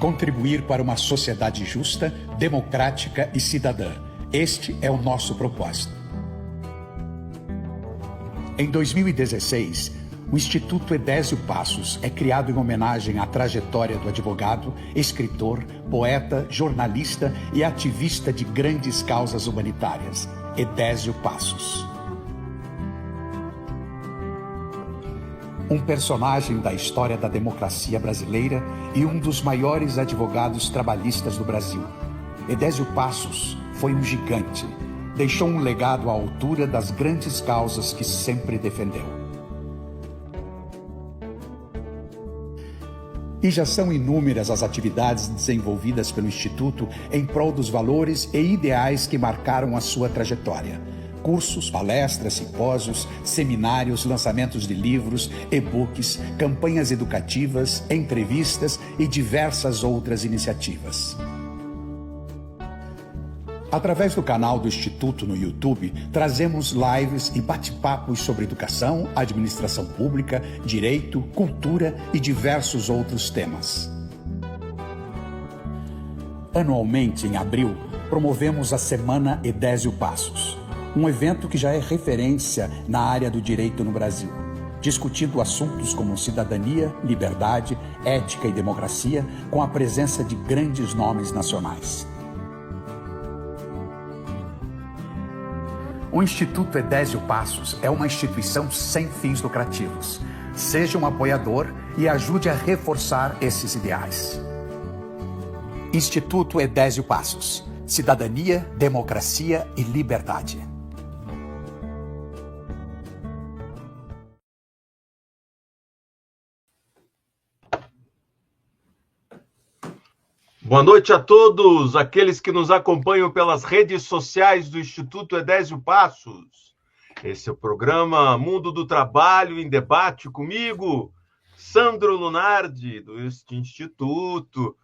Contribuir para uma sociedade justa, democrática e cidadã. Este é o nosso propósito. Em 2016, o Instituto Edésio Passos é criado em homenagem à trajetória do advogado, escritor, poeta, jornalista e ativista de grandes causas humanitárias, Edésio Passos. Um personagem da história da democracia brasileira e um dos maiores advogados trabalhistas do Brasil. Edésio Passos foi um gigante. Deixou um legado à altura das grandes causas que sempre defendeu. E já são inúmeras as atividades desenvolvidas pelo Instituto em prol dos valores e ideais que marcaram a sua trajetória. Cursos, palestras, simpósios, seminários, lançamentos de livros, e-books, campanhas educativas, entrevistas e diversas outras iniciativas. Através do canal do Instituto no YouTube, trazemos lives e bate-papos sobre educação, administração pública, direito, cultura e diversos outros temas. Anualmente, em abril, promovemos a Semana Edésio Passos, um evento que já é referência na área do direito no Brasil, discutindo assuntos como cidadania, liberdade, ética e democracia, com a presença de grandes nomes nacionais. O Instituto Edésio Passos é uma instituição sem fins lucrativos. Seja um apoiador e ajude a reforçar esses ideais. Instituto Edésio Passos. Cidadania, democracia e liberdade. Boa noite a todos aqueles que nos acompanham pelas redes sociais do Instituto Edésio Passos. Esse é o programa Mundo do Trabalho em Debate comigo, Sandro Lunardi, do Instituto,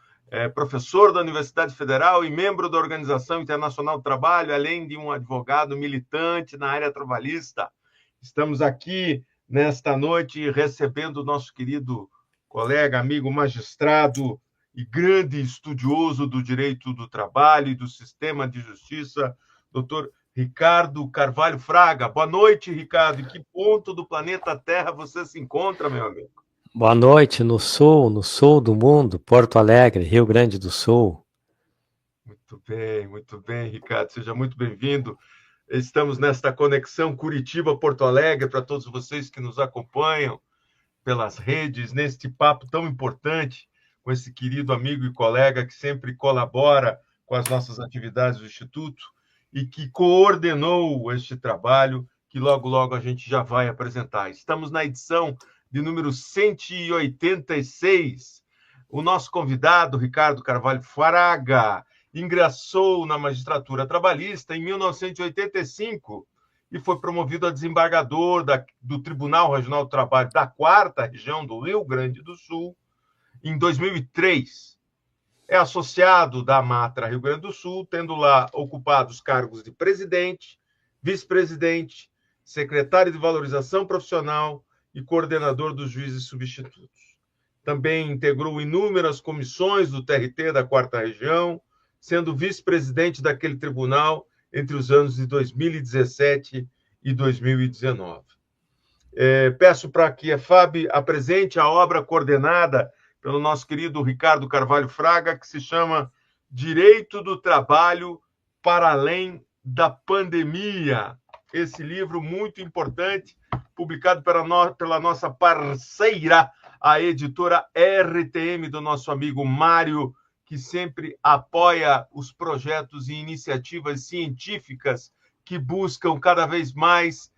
professor da Universidade Federal e membro da Organização Internacional do Trabalho, além de um advogado militante na área trabalhista. Estamos aqui nesta noite recebendo o nosso querido colega, amigo, magistrado e grande estudioso do direito do trabalho e do sistema de justiça, doutor Ricardo Carvalho Fraga. Boa noite, Ricardo. Em que ponto do planeta Terra você se encontra, meu amigo? Boa noite, no sul do mundo, Porto Alegre, Rio Grande do Sul. Muito bem, Ricardo. Seja muito bem-vindo. Estamos nesta conexão Curitiba-Porto Alegre para todos vocês que nos acompanham pelas redes, neste papo tão importante com esse querido amigo e colega que sempre colabora com as nossas atividades do Instituto e que coordenou este trabalho que logo, logo a gente já vai apresentar. Estamos na edição de número 186. O nosso convidado, Ricardo Carvalho Fraga, ingressou na magistratura trabalhista em 1985 e foi promovido a desembargador do Tribunal Regional do Trabalho da 4ª Região do Rio Grande do Sul em 2003. É associado da Matra Rio Grande do Sul, tendo lá ocupado os cargos de presidente, vice-presidente, secretário de valorização profissional e coordenador dos juízes substitutos. Também integrou inúmeras comissões do TRT da 4ª Região, sendo vice-presidente daquele tribunal entre os anos de 2017 e 2019. Peço para que a FAB apresente a obra coordenada pelo nosso querido Ricardo Carvalho Fraga, que se chama Direito do Trabalho para Além da Pandemia. Esse livro muito importante, publicado pela nossa parceira, a editora RTM, do nosso amigo Mário, que sempre apoia os projetos e iniciativas científicas que buscam cada vez mais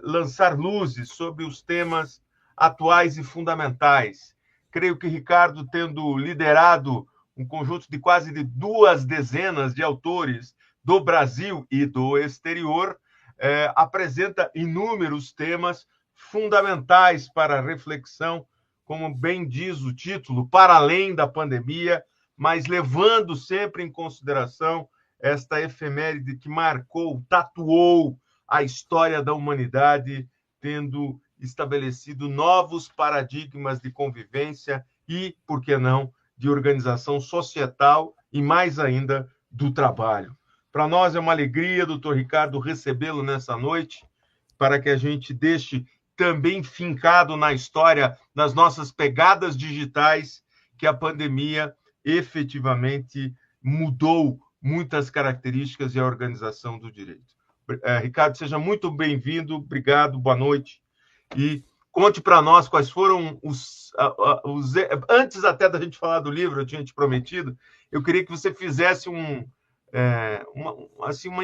lançar luzes sobre os temas atuais e fundamentais. Creio que Ricardo, tendo liderado um conjunto de quase 2 dezenas de autores do Brasil e do exterior, apresenta inúmeros temas fundamentais para a reflexão, como bem diz o título, para além da pandemia, mas levando sempre em consideração esta efeméride que marcou, tatuou a história da humanidade, tendo estabelecido novos paradigmas de convivência e, por que não, de organização societal e, mais ainda, do trabalho. Para nós é uma alegria, doutor Ricardo, recebê-lo nessa noite, para que a gente deixe também fincado na história das nossas pegadas digitais que a pandemia efetivamente mudou muitas características e a organização do direito. Ricardo, seja muito bem-vindo, obrigado, boa noite. E conte para nós quais foram os... Antes até da gente falar do livro, eu tinha te prometido, eu queria que você fizesse uma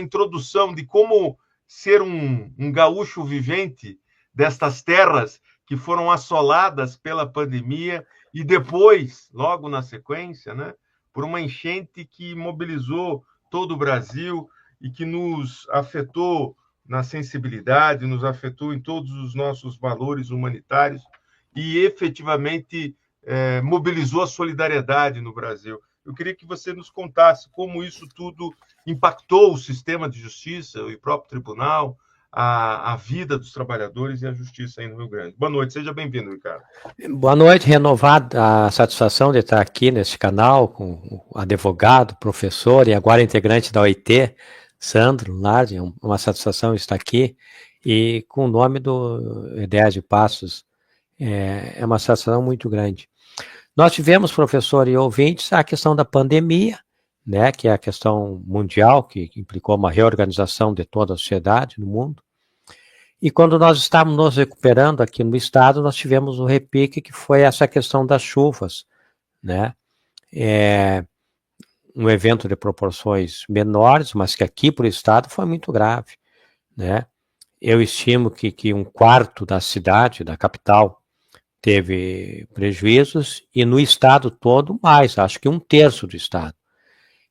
introdução de como ser um gaúcho vivente destas terras que foram assoladas pela pandemia e depois, logo na sequência, né, por uma enchente que mobilizou todo o Brasil e que nos afetou na sensibilidade, nos afetou em todos os nossos valores humanitários e efetivamente mobilizou a solidariedade no Brasil. Eu queria que você nos contasse como isso tudo impactou o sistema de justiça e o próprio tribunal, a vida dos trabalhadores e a justiça aí no Rio Grande. Boa noite, seja bem-vindo, Ricardo. Boa noite, renovada a satisfação de estar aqui nesse canal com o advogado, professor e agora integrante da OIT, Sandro Nardi, uma satisfação estar aqui, e com o nome do Ideias de Passos, é uma satisfação muito grande. Nós tivemos, professor e ouvintes, a questão da pandemia, né, que é a questão mundial, que implicou uma reorganização de toda a sociedade no mundo, e quando nós estávamos nos recuperando aqui no estado, nós tivemos um repique que foi essa questão das chuvas, né, um evento de proporções menores, mas que aqui para o estado foi muito grave, né. Eu estimo que 1/4 da cidade, da capital, teve prejuízos, e no estado todo mais, acho que 1/3 do estado.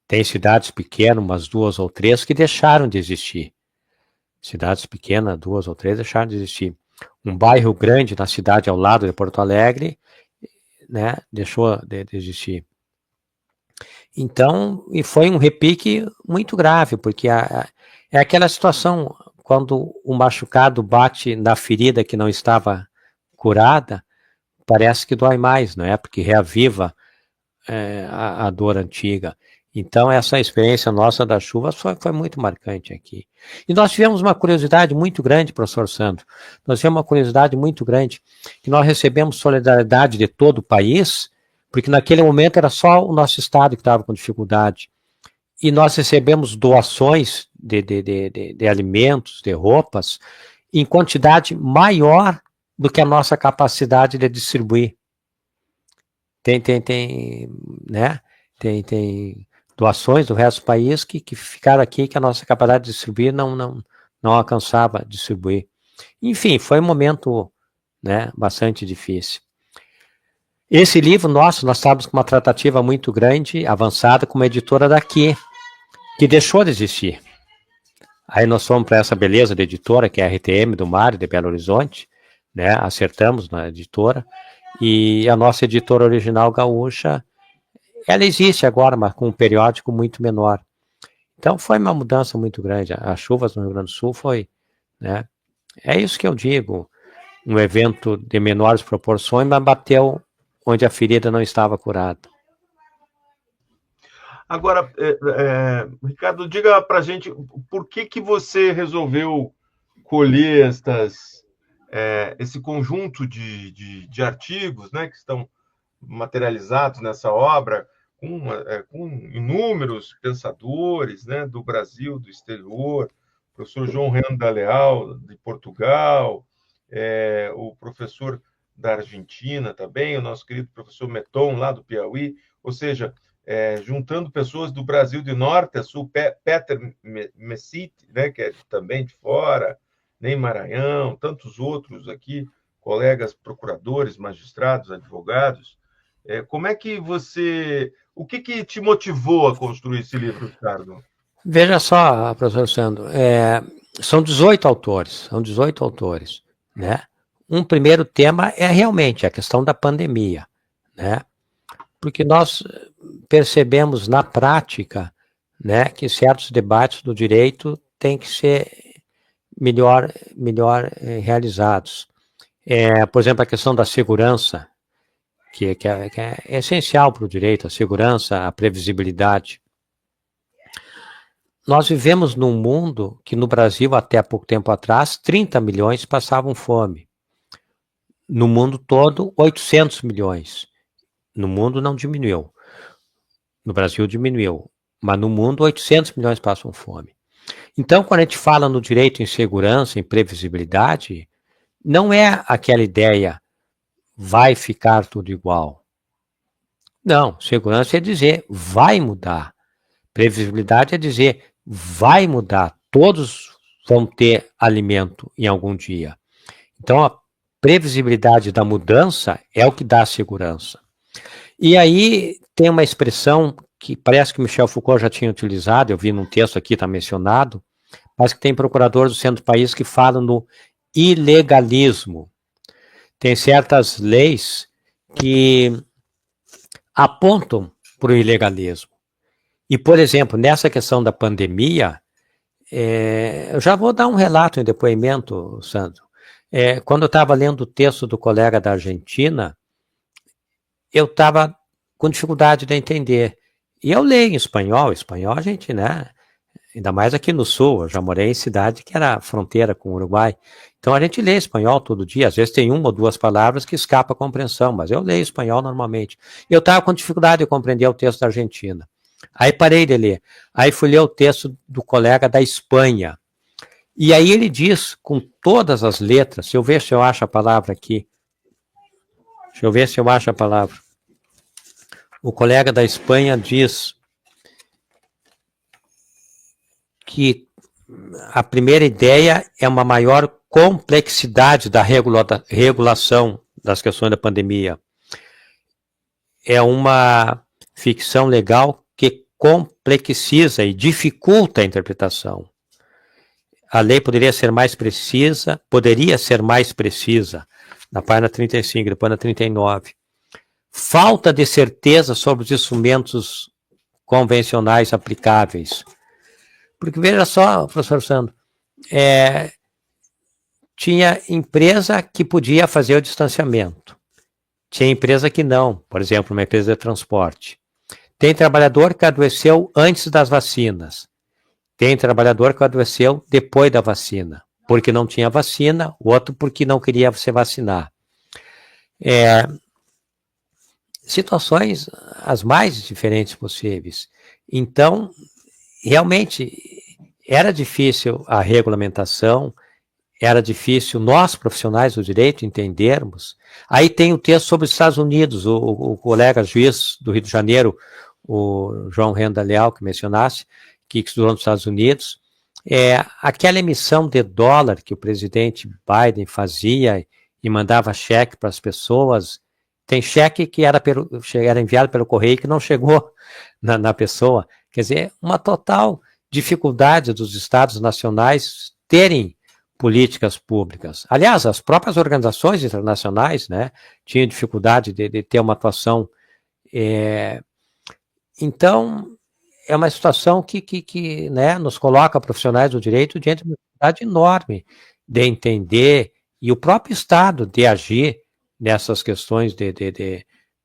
Tem cidades pequenas, umas 2 ou 3, que deixaram de existir. Cidades pequenas, 2 ou 3, deixaram de existir. Um bairro grande na cidade ao lado de Porto Alegre, né, deixou de existir. Então, e foi um repique muito grave, porque é aquela situação, quando o machucado bate na ferida que não estava curada, parece que dói mais, não é? Porque reaviva a dor antiga. Então, essa experiência nossa das chuvas foi muito marcante aqui. E nós tivemos uma curiosidade muito grande, professor Sandro. Nós tivemos uma curiosidade muito grande, que nós recebemos solidariedade de todo o país, porque naquele momento era só o nosso estado que estava com dificuldade. E nós recebemos doações de alimentos, de roupas, em quantidade maior do que a nossa capacidade de distribuir. Né? Tem doações do resto do país que ficaram aqui, que a nossa capacidade de distribuir não alcançava distribuir. Enfim, foi um momento, né, bastante difícil. Esse livro nós estávamos com uma tratativa muito grande, avançada, com uma editora daqui, que deixou de existir. Aí nós fomos para essa beleza de editora, que é a RTM do Mário, de Belo Horizonte, né, acertamos na editora, e a nossa editora original gaúcha, ela existe agora, mas com um periódico muito menor. Então foi uma mudança muito grande. As chuvas no Rio Grande do Sul foi, né, é isso que eu digo, um evento de menores proporções, mas bateu onde a ferida não estava curada. Agora, Ricardo, diga para a gente por que você resolveu colher esse conjunto de artigos, né, que estão materializados nessa obra, com inúmeros pensadores, né, do Brasil, do exterior, o professor João Renan da Leal, de Portugal, o professor da Argentina também, o nosso querido professor Meton, lá do Piauí, ou seja, juntando pessoas do Brasil de norte a sul, Peter Messit, né, que é também de fora, Ney Maranhão, tantos outros aqui, colegas procuradores, magistrados, advogados. Como é que você... O que te motivou a construir esse livro, Ricardo? Veja só, professor Sandro, são 18 autores, né? Um primeiro tema é realmente a questão da pandemia, né? Porque nós percebemos na prática, né, que certos debates do direito têm que ser melhor realizados. Por exemplo, a questão da segurança, que é essencial para o direito, a segurança, a previsibilidade. Nós vivemos num mundo que no Brasil, até pouco tempo atrás, 30 milhões passavam fome. No mundo todo, 800 milhões. No mundo não diminuiu. No Brasil diminuiu. Mas no mundo, 800 milhões passam fome. Então, quando a gente fala no direito em segurança, em previsibilidade, não é aquela ideia, vai ficar tudo igual. Não, segurança é dizer, vai mudar. Previsibilidade é dizer, vai mudar. Todos vão ter alimento em algum dia. Então, a previsibilidade da mudança é o que dá segurança. E aí tem uma expressão que parece que Michel Foucault já tinha utilizado, eu vi num texto aqui, está mencionado, mas que tem procuradores do centro do país que falam no ilegalismo. Tem certas leis que apontam para o ilegalismo. E, por exemplo, nessa questão da pandemia, eu já vou dar um relato em depoimento, Sandro. Quando eu estava lendo o texto do colega da Argentina, eu estava com dificuldade de entender. E eu leio em espanhol a gente, né? Ainda mais aqui no sul, eu já morei em cidade que era fronteira com o Uruguai. Então a gente lê espanhol todo dia, às vezes tem uma ou duas palavras que escapa a compreensão, mas eu leio espanhol normalmente. E eu estava com dificuldade de compreender o texto da Argentina. Aí parei de ler. Aí fui ler o texto do colega da Espanha. E aí ele diz, com todas as letras, deixa eu ver se eu acho a palavra aqui. Deixa eu ver se eu acho a palavra. O colega da Espanha diz que a primeira ideia é uma maior complexidade da regulação das questões da pandemia. É uma ficção legal que complexiza e dificulta a interpretação. A lei poderia ser mais precisa, na página 35, depois na 39. Falta de certeza sobre os instrumentos convencionais aplicáveis. Porque veja só, professor Sandro, tinha empresa que podia fazer o distanciamento. Tinha empresa que não, por exemplo, uma empresa de transporte. Tem trabalhador que adoeceu antes das vacinas. Tem trabalhador que adoeceu depois da vacina, porque não tinha vacina, o outro porque não queria se vacinar. Situações as mais diferentes possíveis. Então, realmente, era difícil a regulamentação, era difícil nós, profissionais do direito, entendermos. Aí tem o texto sobre os Estados Unidos, o colega juiz do Rio de Janeiro, o João Renda Leal, que mencionasse, que estudou nos Estados Unidos, aquela emissão de dólar que o presidente Biden fazia e mandava cheque para as pessoas, tem cheque que era enviado pelo correio que não chegou na pessoa. Quer dizer, uma total dificuldade dos estados nacionais terem políticas públicas. Aliás, as próprias organizações internacionais, né, tinham dificuldade de ter uma atuação. Então, é uma situação que né, nos coloca, profissionais do direito, diante de uma dificuldade enorme de entender e o próprio Estado de agir nessas questões de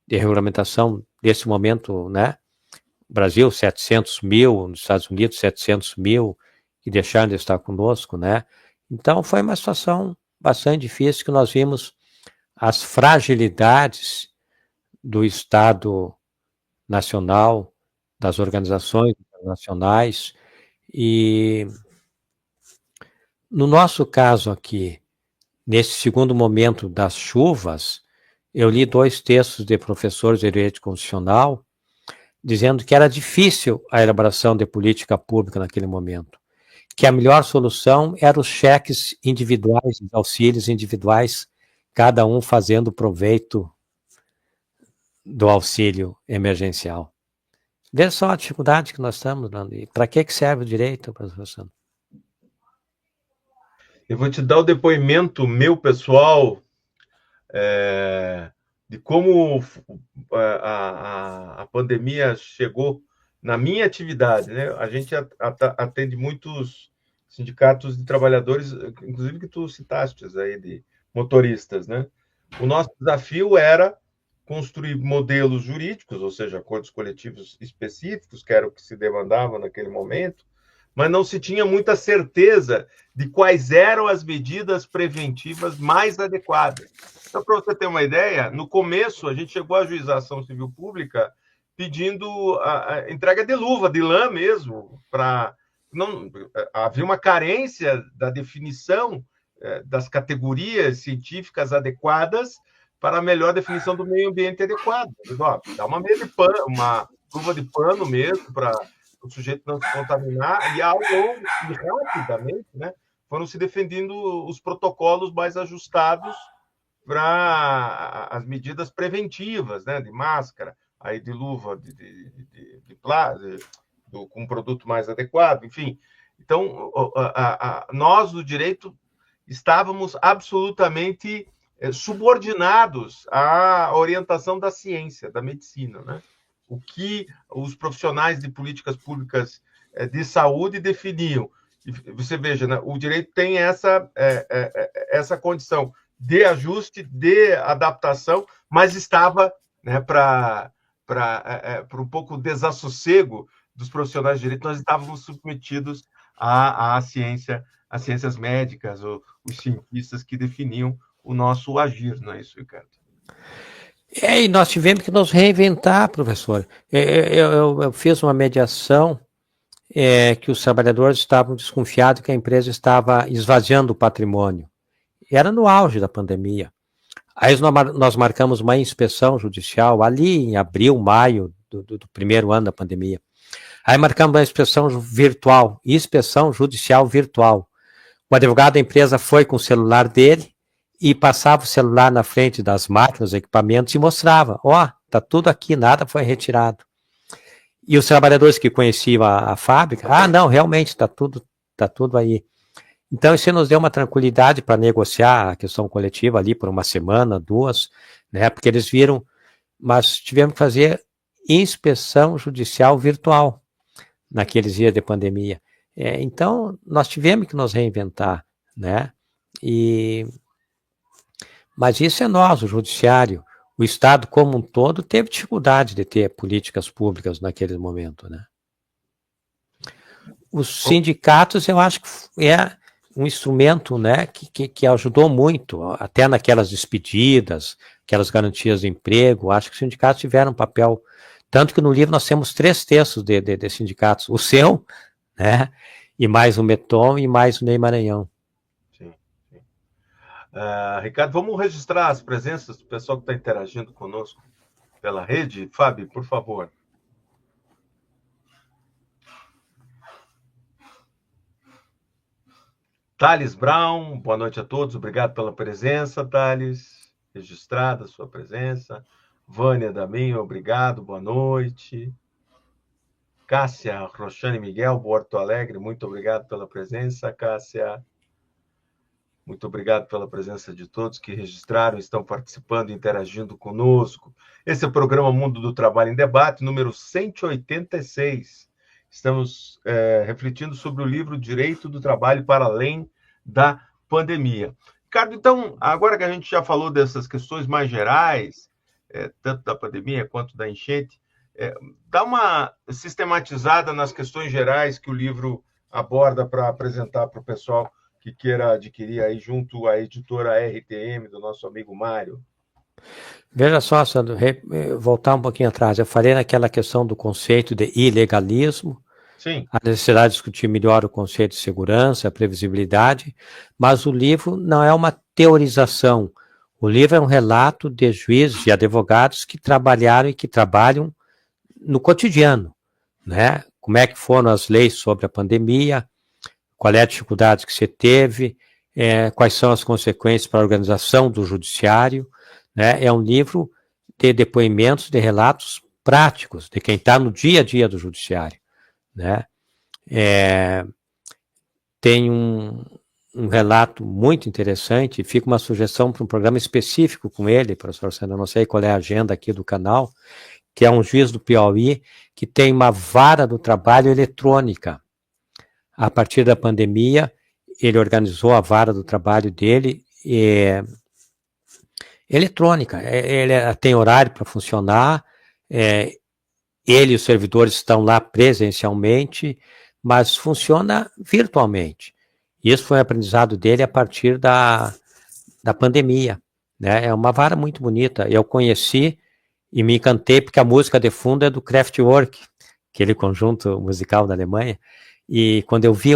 regulamentação desse momento, né? Brasil, 700 mil, nos Estados Unidos, 700 mil, que deixaram de estar conosco, né? Então, foi uma situação bastante difícil que nós vimos as fragilidades do Estado nacional, das organizações internacionais, e no nosso caso aqui, nesse segundo momento das chuvas, eu li 2 textos de professores de direito constitucional dizendo que era difícil a elaboração de política pública naquele momento, que a melhor solução eram os cheques individuais, os auxílios individuais, cada um fazendo proveito do auxílio emergencial. Veja só a dificuldade que nós estamos, e para que serve o direito, professor Sandro? Eu vou te dar o depoimento meu pessoal de como a pandemia chegou na minha atividade, né? A gente atende muitos sindicatos de trabalhadores, inclusive que tu citaste aí, de motoristas, né? O nosso desafio era construir modelos jurídicos, ou seja, acordos coletivos específicos, que era o que se demandava naquele momento, mas não se tinha muita certeza de quais eram as medidas preventivas mais adequadas. Então, para você ter uma ideia, no começo a gente chegou à ajuizar a ação civil pública pedindo a entrega de luva, de lã mesmo, para não havia uma carência da definição das categorias científicas adequadas para a melhor definição do meio ambiente adequado. Dá uma meia de pano, uma luva de pano mesmo para o sujeito não se contaminar, e ao longo e rapidamente, né, foram se defendendo os protocolos mais ajustados para as medidas preventivas, né, de máscara, aí de luva de plástico, com um produto mais adequado, enfim. Então, nós do direito estávamos absolutamente subordinados à orientação da ciência, da medicina, né? O que os profissionais de políticas públicas de saúde definiam. E você veja, né, o direito tem essa condição de ajuste, de adaptação, mas estava, né, para um pouco desassossego dos profissionais de direito, nós estávamos submetidos à ciência, às ciências médicas, os cientistas que definiam o nosso agir, não é isso, Ricardo? E nós tivemos que nos reinventar, professor. Eu fiz uma mediação que os trabalhadores estavam desconfiados que a empresa estava esvaziando o patrimônio. Era no auge da pandemia. Aí nós marcamos uma inspeção judicial ali em abril, maio do primeiro ano da pandemia. Aí marcamos uma inspeção virtual, inspeção judicial virtual. O advogado da empresa foi com o celular dele e passava o celular na frente das máquinas, equipamentos e mostrava, tá tudo aqui, nada foi retirado. E os trabalhadores que conheciam a fábrica, não, realmente está tudo aí. Então isso nos deu uma tranquilidade para negociar a questão coletiva ali por uma semana, 2, né, porque eles viram, mas tivemos que fazer inspeção judicial virtual naqueles dias de pandemia. Então nós tivemos que nos reinventar, né, mas isso é nós, o judiciário, o Estado como um todo teve dificuldade de ter políticas públicas naquele momento, né. Os sindicatos, eu acho que é um instrumento, né, que ajudou muito, até naquelas despedidas, aquelas garantias de emprego. Acho que os sindicatos tiveram um papel, tanto que no livro nós temos 3 textos de sindicatos, o seu, né, e mais o Meton e mais o Ney Maranhão. Sim. Ricardo, vamos registrar as presenças do pessoal que está interagindo conosco pela rede. Fábio, por favor. Thales Brown, boa noite a todos, obrigado pela presença, Thales, registrada a sua presença. Vânia Daminho, obrigado, boa noite. Cássia Roxane Miguel, Porto Alegre, muito obrigado pela presença, Cássia. Muito obrigado pela presença de todos que registraram, estão participando, interagindo conosco. Esse é o programa Mundo do Trabalho em Debate, número 186. Estamos refletindo sobre o livro Direito do Trabalho para Além da Pandemia. Ricardo, então, agora que a gente já falou dessas questões mais gerais, tanto da pandemia quanto da enchente, dá uma sistematizada nas questões gerais que o livro aborda para apresentar para o pessoal que queira adquirir aí junto à editora RTM, do nosso amigo Mário. Veja só, Sandro, voltar um pouquinho atrás. Eu falei naquela questão do conceito de ilegalismo, sim, a necessidade de discutir melhor o conceito de segurança, a previsibilidade, mas o livro não é uma teorização. O livro é um relato de juízes e advogados que trabalharam e que trabalham no cotidiano, né? Como é que foram as leis sobre a pandemia, qual é a dificuldade que você teve, quais são as consequências para a organização do judiciário, né? É um livro de depoimentos, de relatos práticos, de quem está no dia a dia do judiciário, né? Tem um relato muito interessante, fica uma sugestão para um programa específico com ele, professor Sandro, não sei qual é a agenda aqui do canal, que é um juiz do Piauí, que tem uma vara do trabalho eletrônica. A partir da pandemia, ele organizou a vara do trabalho dele, Eletrônica. Ele tem horário para funcionar, ele e os servidores estão lá presencialmente, mas funciona virtualmente. Isso foi um aprendizado dele a partir da pandemia, né? É uma vara muito bonita. Eu conheci e me encantei porque a música de fundo é do Kraftwerk, aquele conjunto musical da Alemanha, e quando eu vi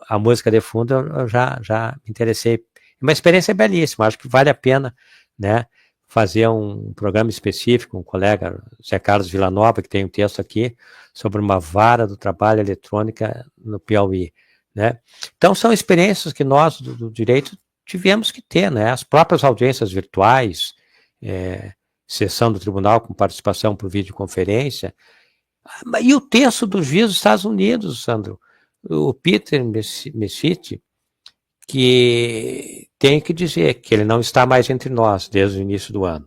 a música de fundo, eu já me interessei. Uma experiência belíssima, acho que vale a pena, né, fazer um programa específico, um colega, Zé Carlos Villanova, que tem um texto aqui, sobre uma vara do trabalho eletrônica no Piauí, né. Então, são experiências que nós, do direito, tivemos que ter, né, as próprias audiências virtuais, sessão do tribunal com participação por videoconferência, e o texto do juiz dos Estados Unidos, Sandro, o Peter Mesiti, que tem que dizer que ele não está mais entre nós desde o início do ano,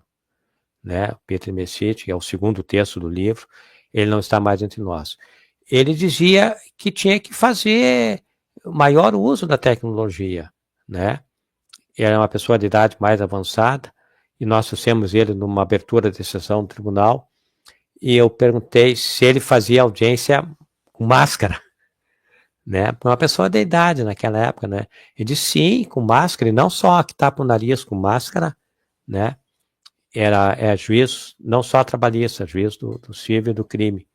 né? O Peter Mesiti, que é o segundo texto do livro, ele não está mais entre nós. Ele dizia que tinha que fazer maior uso da tecnologia, né? Ele é uma pessoa de idade mais avançada, e nós trouxemos ele numa abertura de sessão do tribunal, e eu perguntei se ele fazia audiência com máscara, né? Para uma pessoa da idade naquela época, né? Ele disse sim, com máscara, e não só que tapa o nariz com máscara, né? Era juiz, não só trabalhista, juiz do civil e do crime,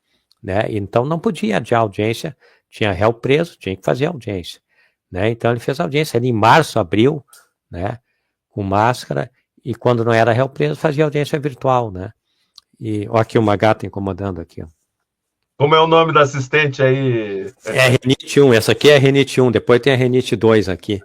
né? Então não podia adiar audiência, tinha réu preso, tinha que fazer audiência, né? Então ele fez audiência ali em março, abril, né? Com máscara, e quando não era réu preso, fazia audiência virtual, né? E ó, aqui uma gata incomodando aqui, ó. Como é o nome da assistente aí? É a Renite 1, essa aqui é a Renite 1, depois tem a Renite 2 aqui.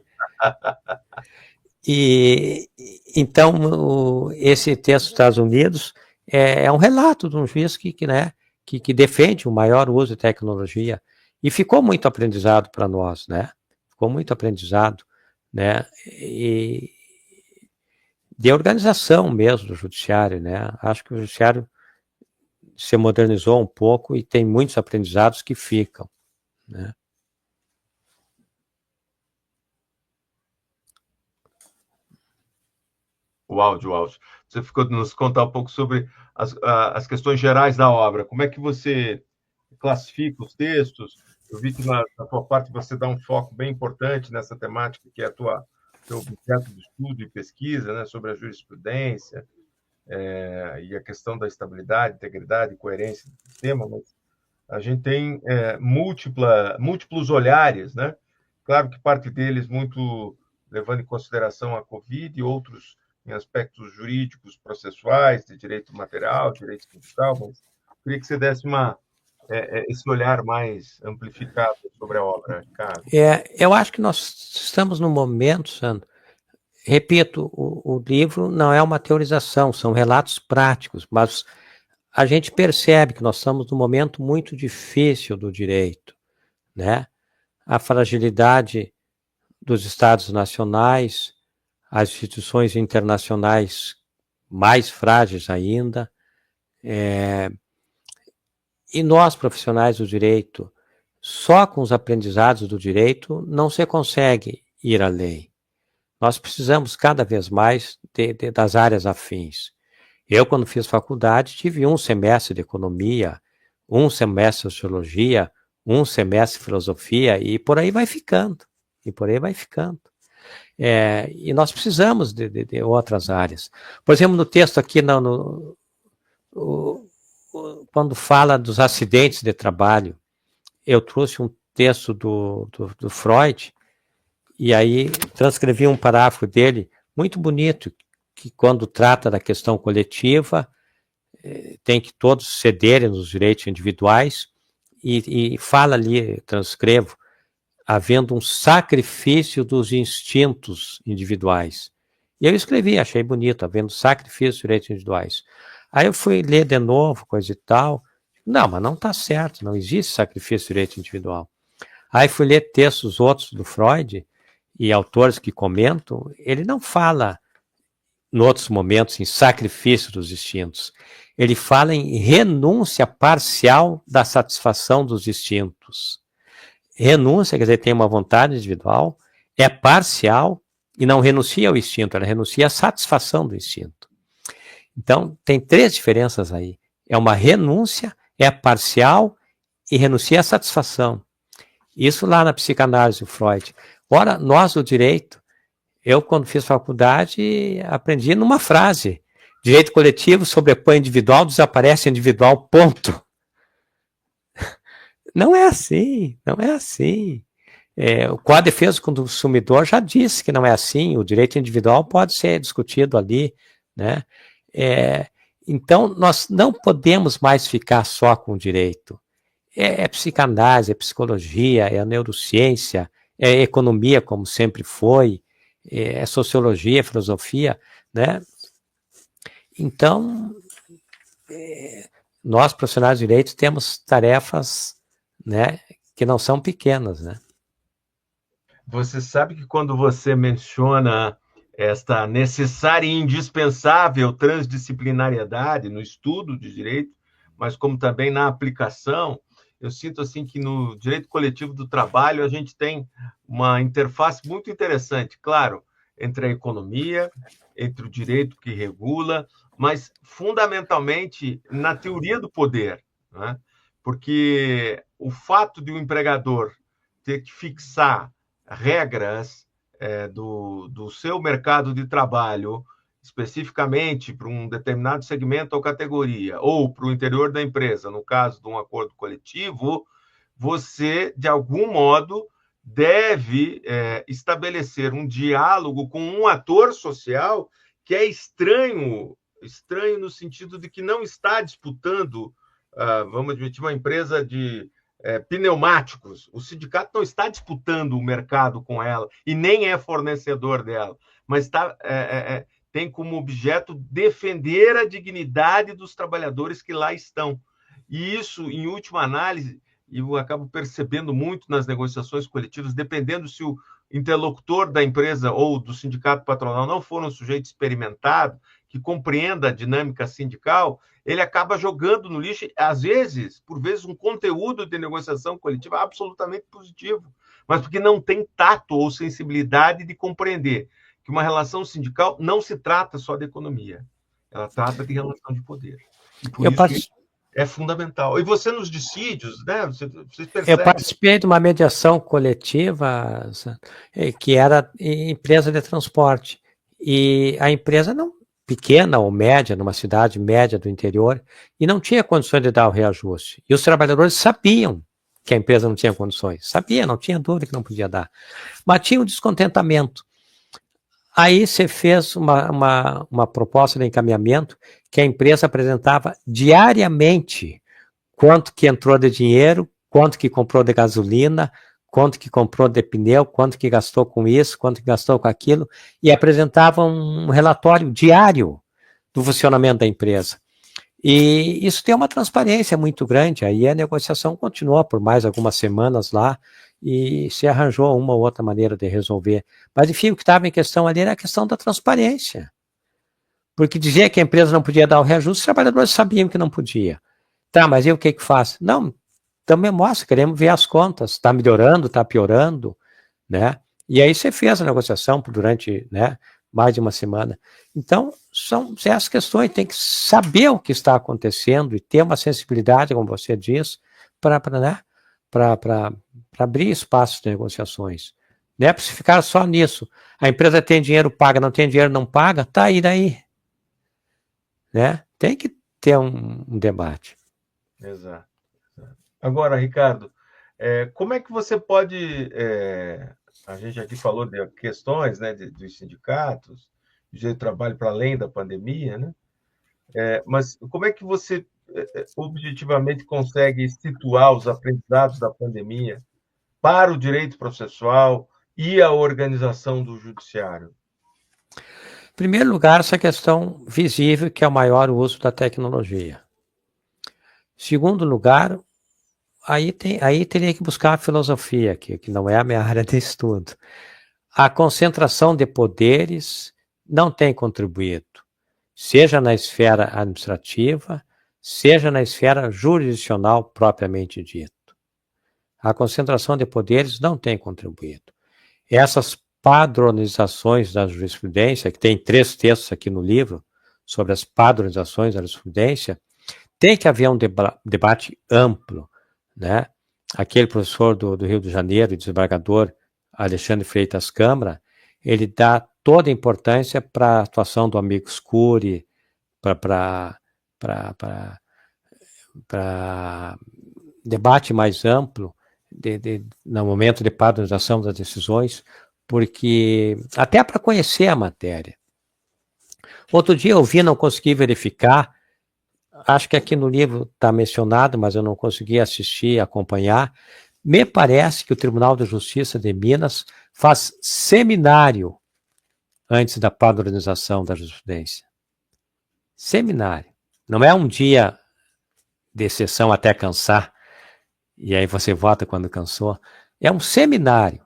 E então esse texto dos Estados Unidos é um relato de um juiz que defende o maior uso de tecnologia, e ficou muito aprendizado para nós, né? Ficou muito aprendizado, né? E de organização mesmo do judiciário, né? Acho que o judiciário se modernizou um pouco e tem muitos aprendizados que ficam, né? O áudio. Você ficou de nos contar um pouco sobre as questões gerais da obra. Como é que você classifica os textos? Eu vi que na tua parte você dá um foco bem importante nessa temática, que é teu objeto de estudo e pesquisa, né, sobre a jurisprudência, e a questão da estabilidade, integridade e coerência do sistema, mas a gente tem múltiplos olhares, né? Claro que parte deles muito levando em consideração a Covid, e outros em aspectos jurídicos, processuais, de direito material, direito sindical, mas queria que você desse esse olhar mais amplificado sobre a obra, Ricardo. Eu acho que nós estamos num momento, Sandro, repito, o livro não é uma teorização, são relatos práticos, mas a gente percebe que nós estamos num momento muito difícil do direito, né? A fragilidade dos Estados nacionais, as instituições internacionais mais frágeis ainda, e nós, profissionais do direito, só com os aprendizados do direito não se consegue ir além. Nós precisamos cada vez mais das áreas afins. Eu, quando fiz faculdade, tive um semestre de economia, um semestre de sociologia, um semestre de filosofia, e por aí vai ficando. E nós precisamos de outras áreas. Por exemplo, no texto aqui, quando fala dos acidentes de trabalho, eu trouxe um texto do Freud, e aí transcrevi um parágrafo dele, muito bonito, que quando trata da questão coletiva, tem que todos cederem nos direitos individuais, e fala ali, transcrevo, havendo um sacrifício dos instintos individuais. E eu escrevi, achei bonito, havendo sacrifício dos direitos individuais. Aí eu fui ler de novo, coisa e tal. Não, mas não está certo, não existe sacrifício do direito individual. Aí fui ler textos outros do Freud, e autores que comentam, ele não fala, em outros momentos, em sacrifício dos instintos. Ele fala em renúncia parcial da satisfação dos instintos. Renúncia, quer dizer, tem uma vontade individual, é parcial e não renuncia ao instinto, ela renuncia à satisfação do instinto. Então, tem 3 diferenças aí. É uma renúncia, é parcial e renuncia à satisfação. Isso lá na psicanálise, o Freud. Ora, nós do direito, eu quando fiz faculdade, aprendi numa frase: direito coletivo sobrepõe individual, desaparece individual, ponto. Não é assim, não é assim. O Código de Defesa do Consumidor já disse que não é assim, o direito individual pode ser discutido ali, né? Então, nós não podemos mais ficar só com o direito. É psicanálise, é psicologia, é a neurociência, é economia, como sempre foi, é sociologia, é filosofia, né? Então, nós, profissionais de direito, temos tarefas, né, que não são pequenas, né? Você sabe que quando você menciona esta necessária e indispensável transdisciplinariedade no estudo de direito, mas como também na aplicação, eu sinto assim que no direito coletivo do trabalho a gente tem uma interface muito interessante, claro, entre a economia, entre o direito que regula, mas fundamentalmente na teoria do poder, né? Porque o fato de o empregador ter que fixar regras do seu mercado de trabalho, especificamente para um determinado segmento ou categoria, ou para o interior da empresa, no caso de um acordo coletivo, você, de algum modo, deve estabelecer um diálogo com um ator social que é estranho no sentido de que não está disputando, vamos admitir, uma empresa de pneumáticos. O sindicato não está disputando o mercado com ela e nem é fornecedor dela, mas tem como objeto defender a dignidade dos trabalhadores que lá estão. E isso, em última análise, eu acabo percebendo muito nas negociações coletivas, dependendo se o interlocutor da empresa ou do sindicato patronal não for um sujeito experimentado, que compreenda a dinâmica sindical, ele acaba jogando no lixo, às vezes, por vezes, um conteúdo de negociação coletiva absolutamente positivo, mas porque não tem tato ou sensibilidade de compreender que uma relação sindical não se trata só de economia, ela trata de relação de poder. E por isso é fundamental. E você nos dissídios, né? Vocês percebem. Eu participei de uma mediação coletiva que era empresa de transporte. E a empresa não pequena ou média, numa cidade média do interior, e não tinha condições de dar o reajuste. E os trabalhadores sabiam que a empresa não tinha condições. Sabia, não tinha dúvida que não podia dar. Mas tinha um descontentamento. Aí você fez uma proposta de encaminhamento que a empresa apresentava diariamente quanto que entrou de dinheiro, quanto que comprou de gasolina, quanto que comprou de pneu, quanto que gastou com isso, quanto que gastou com aquilo, e apresentava um relatório diário do funcionamento da empresa. E isso tem uma transparência muito grande, aí a negociação continuou por mais algumas semanas lá, e se arranjou uma ou outra maneira de resolver. Mas, enfim, o que estava em questão ali era a questão da transparência. Porque dizer que a empresa não podia dar o reajuste, os trabalhadores sabiam que não podia. Tá, mas e o que faz? Não, também mostra, queremos ver as contas, está melhorando, está piorando, né? E aí você fez a negociação durante, né, mais de uma semana. Então, são essas questões, tem que saber o que está acontecendo e ter uma sensibilidade, como você diz, para abrir espaços de negociações. Não é para se ficar só nisso. A empresa tem dinheiro, paga, não tem dinheiro, não paga, tá aí daí. Né? Tem que ter um debate. Exato. Agora, Ricardo, como é que você pode... a gente aqui falou de questões, né, dos sindicatos, do direito de trabalho para além da pandemia, né? Mas como é que você objetivamente consegue situar os aprendizados da pandemia para o direito processual e a organização do judiciário? Em primeiro lugar, essa questão visível, que é o maior uso da tecnologia. Segundo lugar, aí teria que buscar a filosofia, que não é a minha área de estudo. A concentração de poderes não tem contribuído, seja na esfera administrativa, seja na esfera jurisdicional propriamente dito. A concentração de poderes não tem contribuído. Essas padronizações da jurisprudência, que tem 3 textos aqui no livro sobre as padronizações da jurisprudência, tem que haver um debate amplo, né? Aquele professor do Rio de Janeiro, desembargador Alexandre Freitas Câmara, ele dá toda a importância para a atuação do amicus curiae, para debate mais amplo no momento de padronização das decisões, porque até para conhecer a matéria. Outro dia eu vi, não consegui verificar, acho que aqui no livro está mencionado, mas eu não consegui assistir, acompanhar. Me parece que o Tribunal de Justiça de Minas faz seminário antes da padronização da jurisprudência. Seminário. Não é um dia de sessão até cansar, e aí você vota quando cansou. É um seminário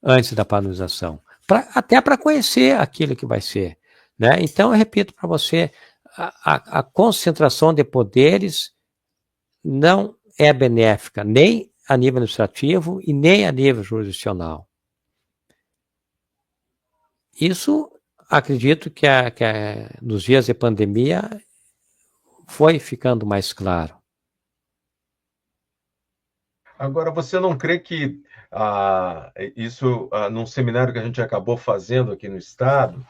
antes da padronização, até para conhecer aquilo que vai ser, né? Então, eu repito para você, a concentração de poderes não é benéfica, nem a nível administrativo e nem a nível jurisdicional. Isso, acredito que nos dias de pandemia foi ficando mais claro. Agora, você não crê que isso, num seminário que a gente acabou fazendo aqui no Estado,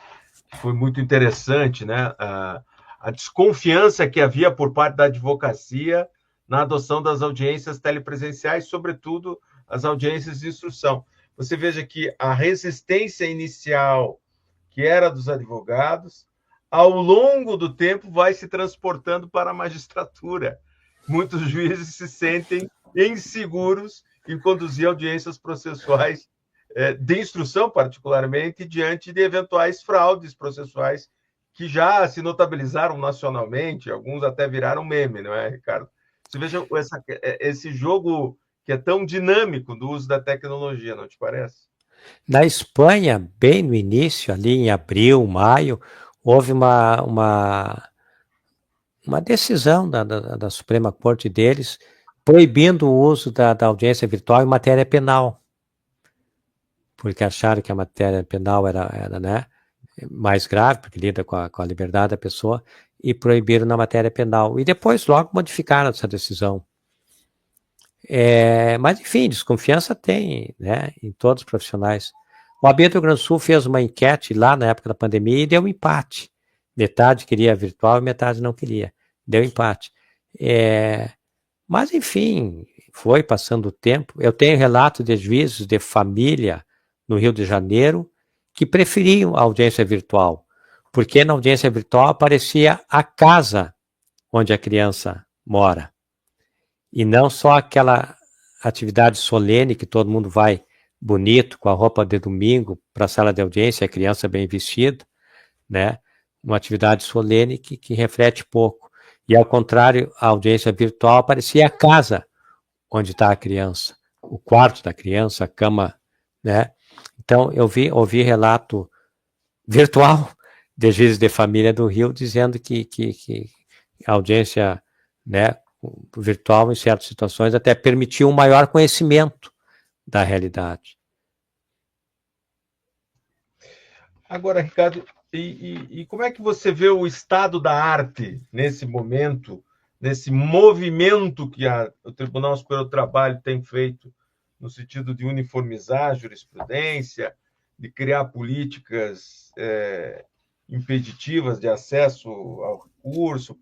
foi muito interessante, né? A desconfiança que havia por parte da advocacia na adoção das audiências telepresenciais, sobretudo as audiências de instrução. Você veja que a resistência inicial, que era dos advogados, ao longo do tempo vai se transportando para a magistratura. Muitos juízes se sentem inseguros em conduzir audiências processuais de instrução, particularmente, diante de eventuais fraudes processuais que já se notabilizaram nacionalmente, alguns até viraram meme, não é, Ricardo? Você veja esse jogo que é tão dinâmico do uso da tecnologia, não te parece? Na Espanha, bem no início, ali em abril, maio, houve uma decisão da Suprema Corte deles proibindo o uso da audiência virtual em matéria penal, porque acharam que a matéria penal era né, mais grave, porque lida com a liberdade da pessoa, e proibiram na matéria penal. E depois logo modificaram essa decisão. Mas, enfim, desconfiança tem, né, em todos os profissionais. O AB do Rio Grande do Sul fez uma enquete lá na época da pandemia e deu um empate. Metade queria virtual e metade não queria. Deu empate. Mas, enfim, foi passando o tempo. Eu tenho relato de juízes de família no Rio de Janeiro que preferiam a audiência virtual, porque na audiência virtual aparecia a casa onde a criança mora. E não só aquela atividade solene que todo mundo vai bonito, com a roupa de domingo, para a sala de audiência, a criança bem vestida, né? Uma atividade solene que reflete pouco. E, ao contrário, a audiência virtual aparecia a casa onde está a criança, o quarto da criança, a cama, né? Então, eu ouvi relato virtual de juízes de família do Rio dizendo que a audiência, né, virtual, em certas situações, até permitiu um maior conhecimento da realidade. Agora, Ricardo, e como é que você vê o estado da arte nesse momento, nesse movimento que o Tribunal Superior do Trabalho tem feito no sentido de uniformizar a jurisprudência, de criar políticas impeditivas de acesso ao recurso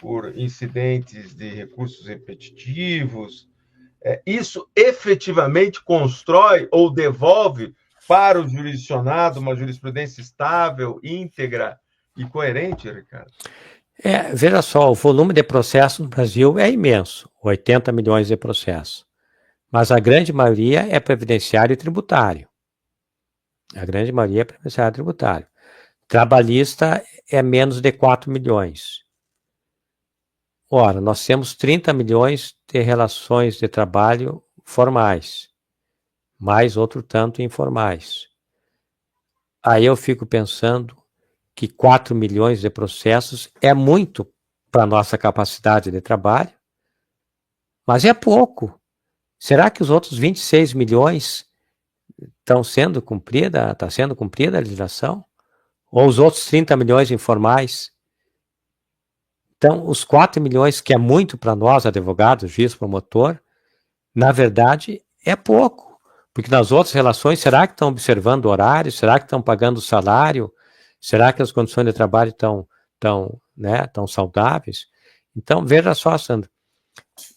por incidentes de recursos repetitivos? Isso efetivamente constrói ou devolve para o jurisdicionado uma jurisprudência estável, íntegra e coerente, Ricardo? Veja só, o volume de processos no Brasil é imenso, 80 milhões de processos. Mas a grande maioria é previdenciário e tributário. A grande maioria é previdenciário e tributário. Trabalhista é menos de 4 milhões. Ora, nós temos 30 milhões de relações de trabalho formais, mais outro tanto informais. Aí eu fico pensando que 4 milhões de processos é muito para a nossa capacidade de trabalho, mas é pouco. Será que os outros 26 milhões estão sendo cumprida, está sendo cumprida a legislação? Ou os outros 30 milhões informais? Então, os 4 milhões, que é muito para nós, advogados, juiz, promotor, na verdade, é pouco. Porque nas outras relações, será que estão observando o horário? Será que estão pagando o salário? Será que as condições de trabalho estão saudáveis? Então, veja só, Sandro,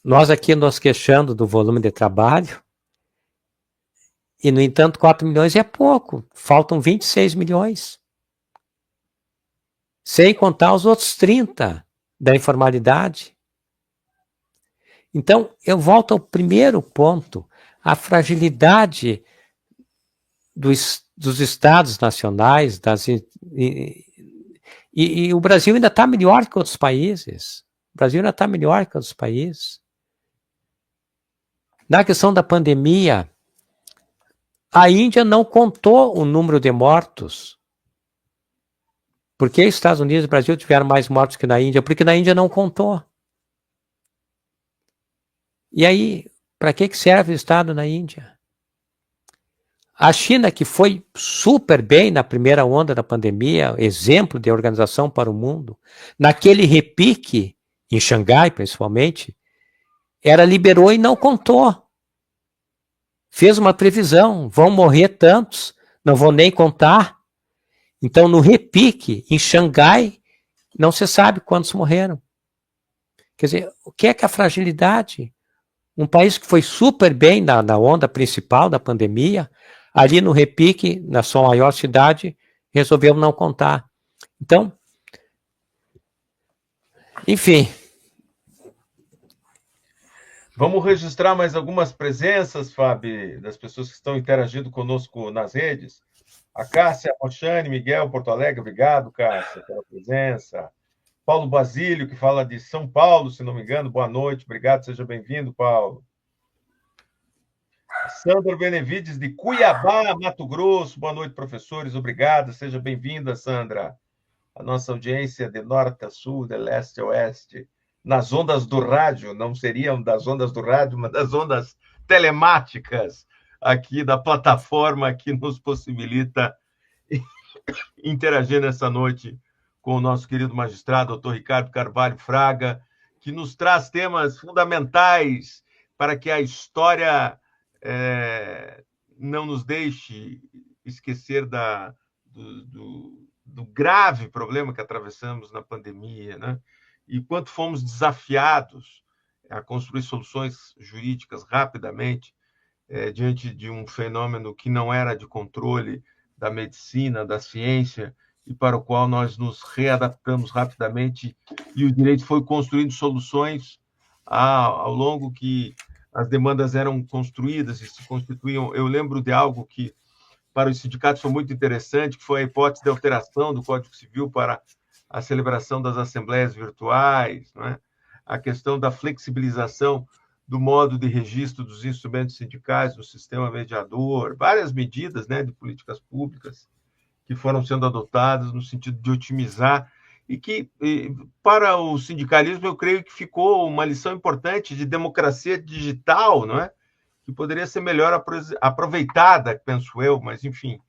nós aqui nos queixando do volume de trabalho, e, no entanto, 4 milhões é pouco. Faltam 26 milhões. Sem contar os outros 30 da informalidade. Então, eu volto ao primeiro ponto, a fragilidade dos estados nacionais, e o Brasil ainda está melhor que outros países. O Brasil ainda está melhor que outros países. Na questão da pandemia, a Índia não contou o número de mortos. Por que Estados Unidos e Brasil tiveram mais mortos que na Índia? Porque na Índia não contou. E aí, para que serve o Estado na Índia? A China, que foi super bem na primeira onda da pandemia, exemplo de organização para o mundo, naquele repique, em Xangai principalmente, ela liberou e não contou. Fez uma previsão, vão morrer tantos, não vou nem contar. Então, no repique, em Xangai, não se sabe quantos morreram. Quer dizer, o que é a fragilidade? Um país que foi super bem na onda principal da pandemia, ali no repique, na sua maior cidade, resolveu não contar. Então, enfim. Vamos registrar mais algumas presenças, Fábio, das pessoas que estão interagindo conosco nas redes. A Cássia Roxane, Miguel, Porto Alegre, obrigado, Cássia, pela presença. Paulo Basílio, que fala de São Paulo, se não me engano, boa noite, obrigado, seja bem-vindo, Paulo. Sandra Benevides, de Cuiabá, Mato Grosso, boa noite, professores, obrigado, seja bem-vinda, Sandra. A nossa audiência de norte a sul, de leste a oeste, nas ondas do rádio, não seriam das ondas do rádio, mas das ondas telemáticas aqui da plataforma que nos possibilita interagir nessa noite com o nosso querido magistrado, doutor Ricardo Carvalho Fraga, que nos traz temas fundamentais para que a história não nos deixe esquecer do grave problema que atravessamos na pandemia, né? E quanto fomos desafiados a construir soluções jurídicas rapidamente diante de um fenômeno que não era de controle da medicina, da ciência, e para o qual nós nos readaptamos rapidamente, e o direito foi construindo soluções ao longo que as demandas eram construídas e se constituíam. Eu lembro de algo que, para os sindicatos, foi muito interessante, que foi a hipótese de alteração do Código Civil para a celebração das assembleias virtuais, não é? A questão da flexibilização do modo de registro dos instrumentos sindicais no sistema mediador, várias medidas, né, de políticas públicas que foram sendo adotadas no sentido de otimizar e que, para o sindicalismo, eu creio que ficou uma lição importante de democracia digital, não é? Que poderia ser melhor aproveitada, penso eu, mas, enfim,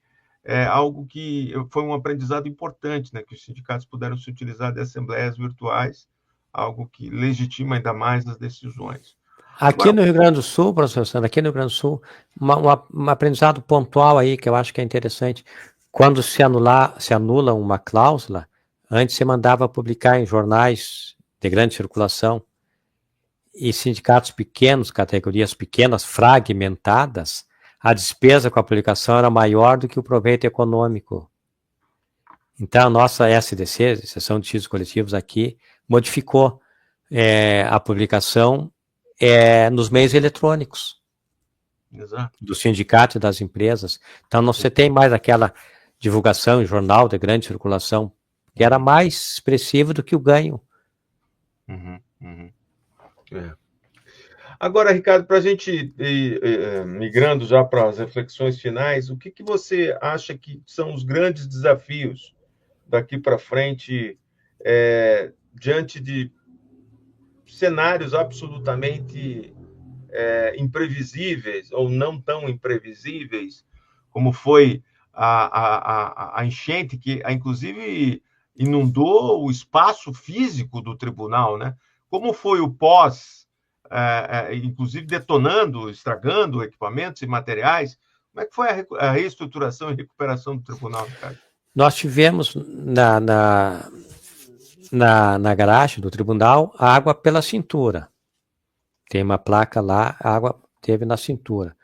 é algo que foi um aprendizado importante, né? Que os sindicatos puderam se utilizar de assembleias virtuais, algo que legitima ainda mais as decisões. Aqui no Rio Grande do Sul, professor Sandro, aqui no Rio Grande do Sul, um aprendizado pontual aí que eu acho que é interessante. Quando se anula uma cláusula, antes se mandava publicar em jornais de grande circulação, e sindicatos pequenos, categorias pequenas, fragmentadas, a despesa com a publicação era maior do que o proveito econômico. Então, a nossa SDC, Seção de Direitos Coletivos aqui, modificou a publicação nos meios eletrônicos. Exato. Do sindicato e das empresas. Então, não se tem mais aquela divulgação em jornal de grande circulação, que era mais expressivo do que o ganho. Agora, Ricardo, para a gente ir migrando já para as reflexões finais, o que você acha que são os grandes desafios daqui para frente, diante de cenários absolutamente imprevisíveis ou não tão imprevisíveis, como foi a enchente, que inclusive inundou o espaço físico do tribunal, né? Como foi o pós, inclusive detonando, estragando equipamentos e materiais? Como é que foi a reestruturação e recuperação do tribunal, Ricardo? Nós tivemos na garagem do tribunal água pela cintura. Tem uma placa lá, a água teve na cintura.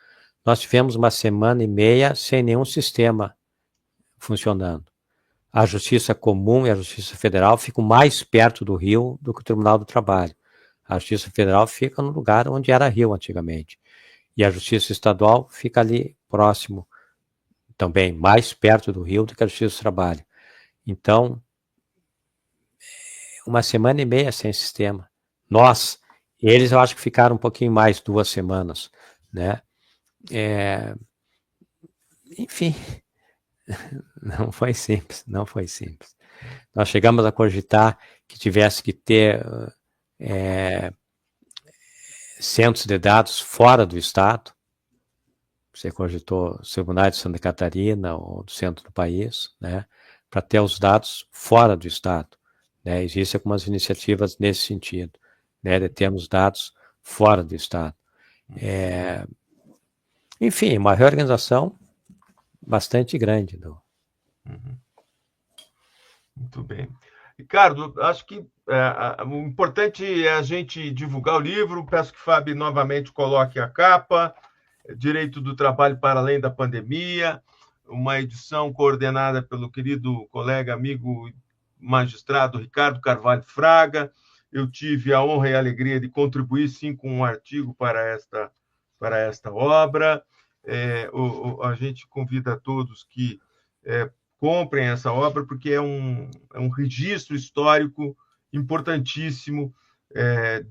Nós tivemos uma semana e meia sem nenhum sistema funcionando. A Justiça Comum e a Justiça Federal ficam mais perto do rio do que o Tribunal do Trabalho. A Justiça Federal fica no lugar onde era rio antigamente. E a Justiça Estadual fica ali próximo, também mais perto do rio do que a Justiça do Trabalho. Então, uma semana e meia sem sistema. Eles eu acho que ficaram um pouquinho mais, 2 semanas, né? Enfim, não foi simples. Nós chegamos a cogitar que tivesse que ter centros de dados fora do Estado. Você cogitou os tribunais de Santa Catarina ou do centro do país, né? Para ter os dados fora do Estado. Né? Existem algumas iniciativas nesse sentido, né? De termos dados fora do Estado. Enfim, uma reorganização bastante grande. Muito bem. Ricardo, acho que o importante é a gente divulgar o livro. Peço que Fábio novamente coloque a capa. Direito do Trabalho para Além da Pandemia, uma edição coordenada pelo querido colega, amigo, magistrado Ricardo Carvalho Fraga. Eu tive a honra e a alegria de contribuir, sim, com um artigo para esta obra. A gente convida todos que comprem essa obra, porque é um registro histórico importantíssimo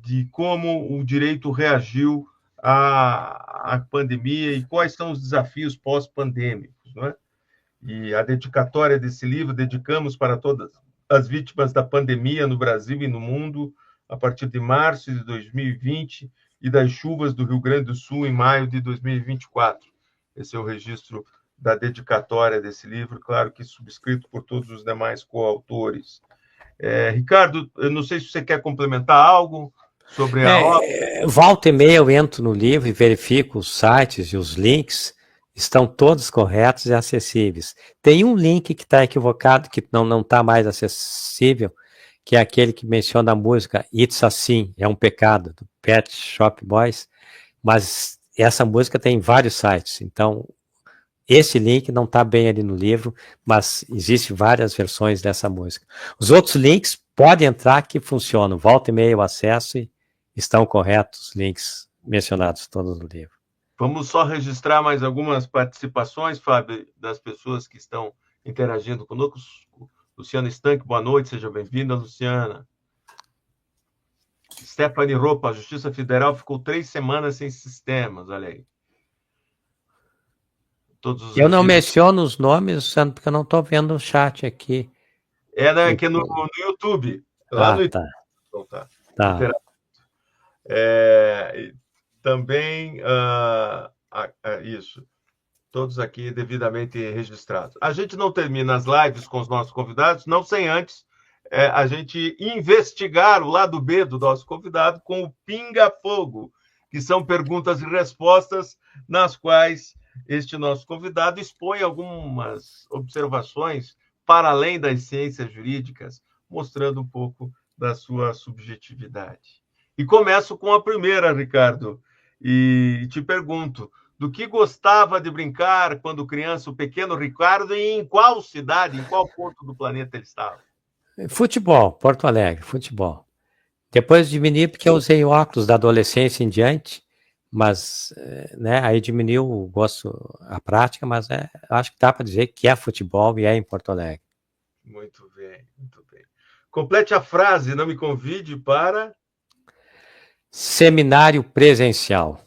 de como o direito reagiu à pandemia e quais são os desafios pós-pandêmicos, não é? E a dedicatória desse livro dedicamos para todas as vítimas da pandemia no Brasil e no mundo, a partir de março de 2020 e das chuvas do Rio Grande do Sul em maio de 2024. Esse é o registro da dedicatória desse livro, claro que subscrito por todos os demais coautores. Ricardo, eu não sei se você quer complementar algo sobre a obra. Volta e meia eu entro no livro e verifico os sites e os links, estão todos corretos e acessíveis. Tem um link que está equivocado, que não está mais acessível, que é aquele que menciona a música It's Assim, é um pecado, do Pet Shop Boys, mas essa música tem em vários sites, então esse link não está bem ali no livro, mas existem várias versões dessa música. Os outros links podem entrar que funcionam, volta e meia eu acesso e estão corretos os links mencionados todos no livro. Vamos só registrar mais algumas participações, Fábio, das pessoas que estão interagindo conosco. Luciana Stank, boa noite, seja bem-vinda, Luciana. Stephanie Ropa, a Justiça Federal ficou 3 semanas sem sistemas, olha aí. Eu não menciono os nomes, Sandro, porque eu não estou vendo o chat aqui. Que é no YouTube. Lá no YouTube. Então, tá. Também, isso. Todos aqui devidamente registrados. A gente não termina as lives com os nossos convidados, não sem antes a gente investigar o lado B do nosso convidado com o Pinga Fogo, que são perguntas e respostas nas quais este nosso convidado expõe algumas observações para além das ciências jurídicas, mostrando um pouco da sua subjetividade. E começo com a primeira, Ricardo, e te pergunto, do que gostava de brincar quando criança o pequeno Ricardo e em qual cidade, em qual ponto do planeta ele estava? Futebol, Porto Alegre, futebol. Depois diminuí porque eu usei óculos da adolescência em diante, mas aí diminuiu o gosto, a prática, mas acho que dá para dizer que é futebol e é em Porto Alegre. Muito bem, muito bem. Complete a frase, não me convide para... Seminário presencial.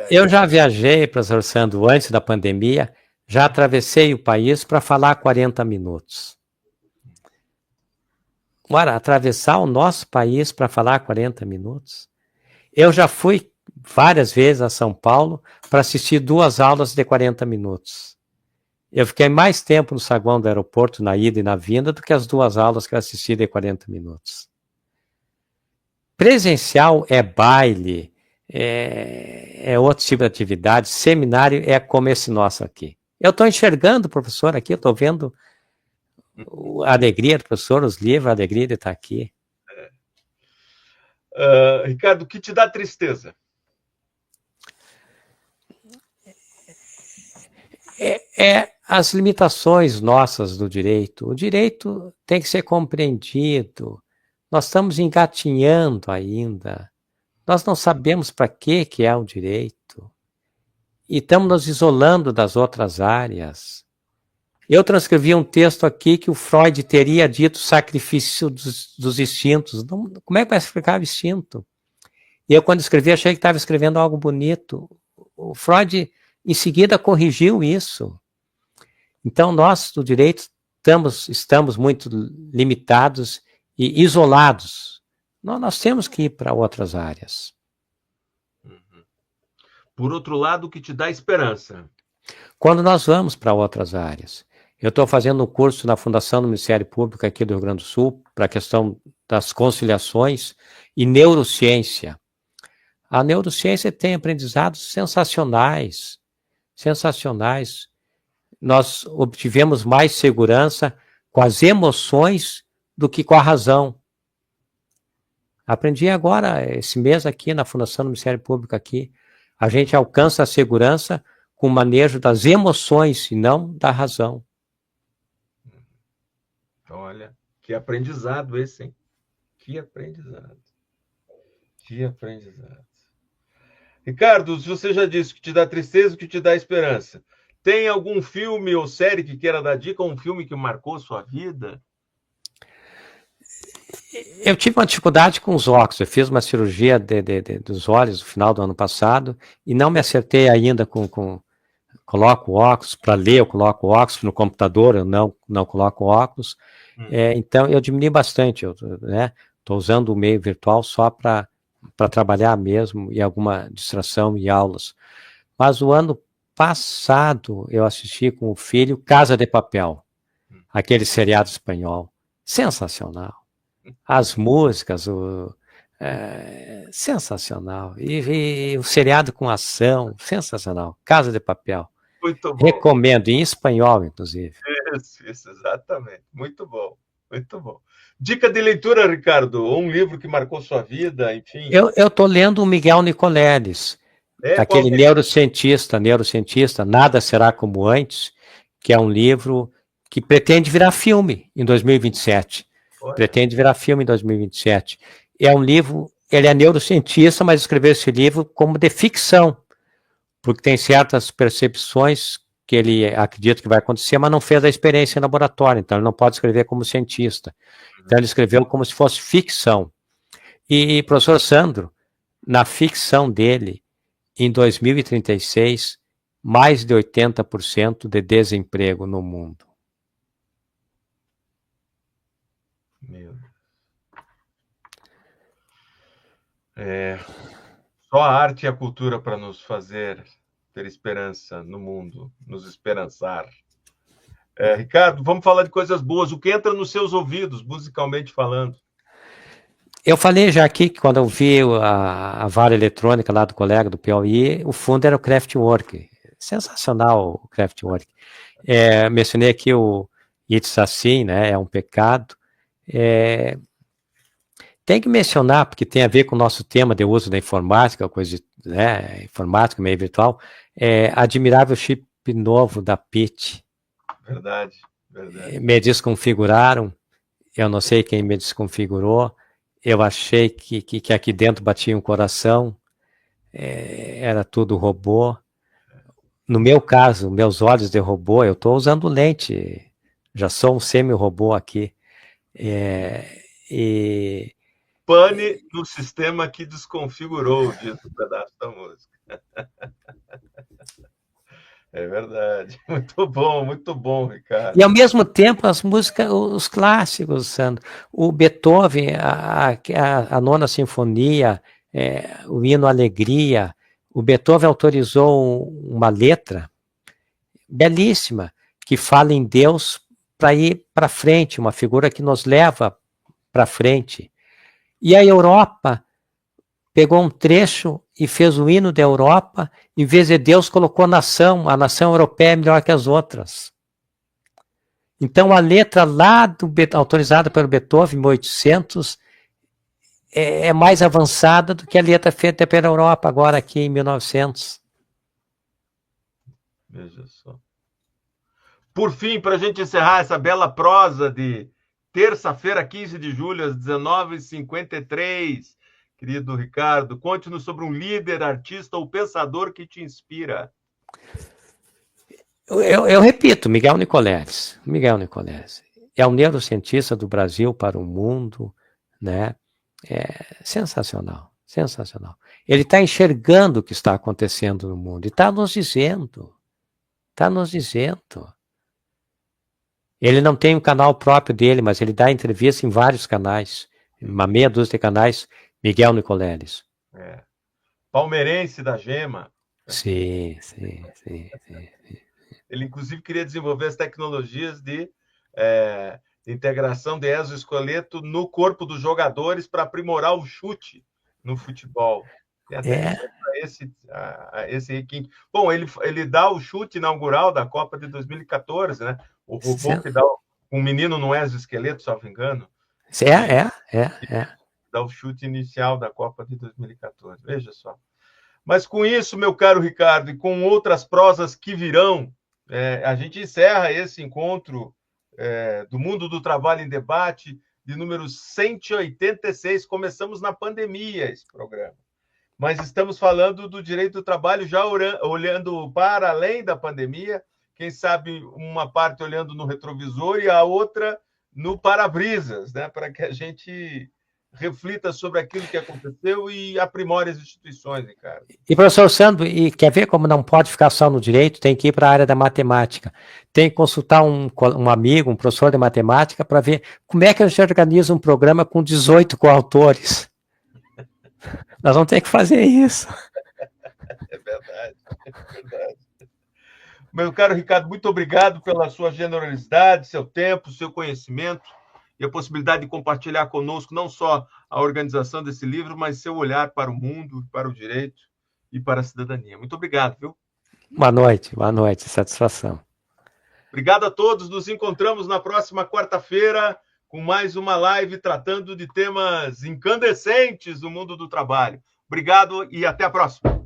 Eu já viajei, professor Sandro, antes da pandemia, já atravessei o país para falar 40 minutos. Agora, atravessar o nosso país para falar 40 minutos? Eu já fui várias vezes a São Paulo para assistir 2 aulas de 40 minutos. Eu fiquei mais tempo no saguão do aeroporto, na ida e na vinda, do que as 2 aulas que eu assisti de 40 minutos. Presencial é baile, é outro tipo de atividade, seminário é como esse nosso aqui. Eu estou enxergando o professor aqui, eu estou vendo a alegria do professor, os livros, a alegria de estar aqui. Ricardo, o que te dá tristeza? As limitações nossas do direito. O direito tem que ser compreendido. Nós estamos engatinhando ainda. Nós não sabemos para que é o direito. E estamos nos isolando das outras áreas. Eu transcrevi um texto aqui que o Freud teria dito sacrifício dos instintos. Não, como é que vai explicar o instinto? E eu, quando escrevi, achei que estava escrevendo algo bonito. O Freud, em seguida, corrigiu isso. Então, nós, do direito, estamos muito limitados e isolados. Nós temos que ir para outras áreas. Por outro lado, o que te dá esperança? Quando nós vamos para outras áreas. Eu estou fazendo um curso na Fundação do Ministério Público aqui do Rio Grande do Sul para a questão das conciliações e neurociência. A neurociência tem aprendizados sensacionais, sensacionais. Nós obtivemos mais segurança com as emoções do que com a razão. Aprendi agora, esse mês aqui, na Fundação do Ministério Público aqui, a gente alcança a segurança com o manejo das emoções e não da razão. Olha, que aprendizado esse, hein? Que aprendizado. Que aprendizado. Ricardo, você já disse que te dá tristeza, que te dá esperança. Tem algum filme ou série que queira dar dica, ou um filme que marcou sua vida? Eu tive uma dificuldade com os óculos. Eu fiz uma cirurgia dos olhos no final do ano passado e não me acertei ainda com coloco óculos para ler, eu coloco óculos no computador, eu não coloco óculos. Então, eu diminui bastante. Estou usando o meio virtual só para trabalhar mesmo e alguma distração e aulas. Mas o ano passado eu assisti com o filho Casa de Papel, aquele seriado espanhol. Sensacional. As músicas, sensacional. E o seriado com ação, sensacional. Casa de Papel. Muito bom. Recomendo, em espanhol, inclusive. Isso, exatamente. Muito bom, muito bom. Dica de leitura, Ricardo, ou um livro que marcou sua vida, enfim. Eu estou lendo o Miguel Nicoleles, aquele neurocientista, Nada Será Como Antes, que é um livro que pretende virar filme em 2027. Pretende virar filme em 2027. É um livro, ele é neurocientista, mas escreveu esse livro como de ficção, porque tem certas percepções que ele acredita que vai acontecer, mas não fez a experiência em laboratório, então ele não pode escrever como cientista. Então ele escreveu como se fosse ficção. E professor Sandro, na ficção dele, em 2036, mais de 80% de desemprego no mundo. Meu Deus. Só a arte e a cultura para nos fazer ter esperança no mundo, nos esperançar. Ricardo, vamos falar de coisas boas. O que entra nos seus ouvidos, musicalmente falando? Eu falei já aqui que quando eu vi a vara eletrônica lá do colega do Piauí, o fundo era o Kraftwerk. Sensacional o Kraftwerk. Mencionei aqui o It's Assim, né? É um pecado. Tem que mencionar, porque tem a ver com o nosso tema de uso da informática, coisa de, informática, meio virtual, admirável chip novo da Pitt. Verdade. Me desconfiguraram, eu não sei quem me desconfigurou, eu achei que aqui dentro batia um coração, era tudo robô. No meu caso, meus olhos de robô, eu estou usando lente, já sou um semi-robô aqui. Pane no sistema que desconfigurou, diz o pedaço da música. É verdade. Muito bom, Ricardo. E ao mesmo tempo as músicas, os clássicos, Sandro. O Beethoven, a nona sinfonia, o hino Alegria. O Beethoven autorizou uma letra belíssima, que fala em Deus para ir para frente, uma figura que nos leva para frente. E a Europa pegou um trecho e fez o hino da Europa, em vez de Deus colocou a nação europeia é melhor que as outras. Então a letra lá, autorizada pelo Beethoven, em 1800, é mais avançada do que a letra feita pela Europa, agora aqui em 1900. Veja só. Por fim, para a gente encerrar essa bela prosa de terça-feira, 15 de julho, às 19h53, querido Ricardo, conte-nos sobre um líder, artista ou pensador que te inspira. Eu repito, Miguel Nicoleles. Miguel Nicoleles. É um neurocientista do Brasil para o mundo, né? É sensacional, sensacional. Ele está enxergando o que está acontecendo no mundo e está nos dizendo. Está nos dizendo. Ele não tem um canal próprio dele, mas ele dá entrevista em vários canais, uma meia dúzia de canais. Miguel Nicoleles. Palmeirense da Gema. Sim. Ele, inclusive, queria desenvolver as tecnologias de integração de exoesqueleto no corpo dos jogadores para aprimorar o chute no futebol. Esse requinte. Bom, ele dá o chute inaugural da Copa de 2014, né? O robô que dá um menino no exoesqueleto, salvo engano. Dá o chute inicial da Copa de 2014. Veja só. Mas com isso, meu caro Ricardo, e com outras prosas que virão, a gente encerra esse encontro do Mundo do Trabalho em Debate, de número 186. Começamos na pandemia esse programa. Mas estamos falando do direito do trabalho já olhando para além da pandemia, quem sabe uma parte olhando no retrovisor e a outra no para-brisas, né? Para que a gente reflita sobre aquilo que aconteceu e aprimore as instituições, Ricardo. E, professor Sandro, e quer ver como não pode ficar só no direito? Tem que ir para a área da matemática. Tem que consultar um amigo, um professor de matemática, para ver como é que a gente organiza um programa com 18 coautores. Nós vamos ter que fazer isso. É verdade. Meu caro Ricardo, muito obrigado pela sua generosidade, seu tempo, seu conhecimento e a possibilidade de compartilhar conosco não só a organização desse livro, mas seu olhar para o mundo, para o direito e para a cidadania. Muito obrigado, viu? Boa noite, satisfação. Obrigado a todos, nos encontramos na próxima quarta-feira com mais uma live tratando de temas incandescentes do mundo do trabalho. Obrigado e até a próxima.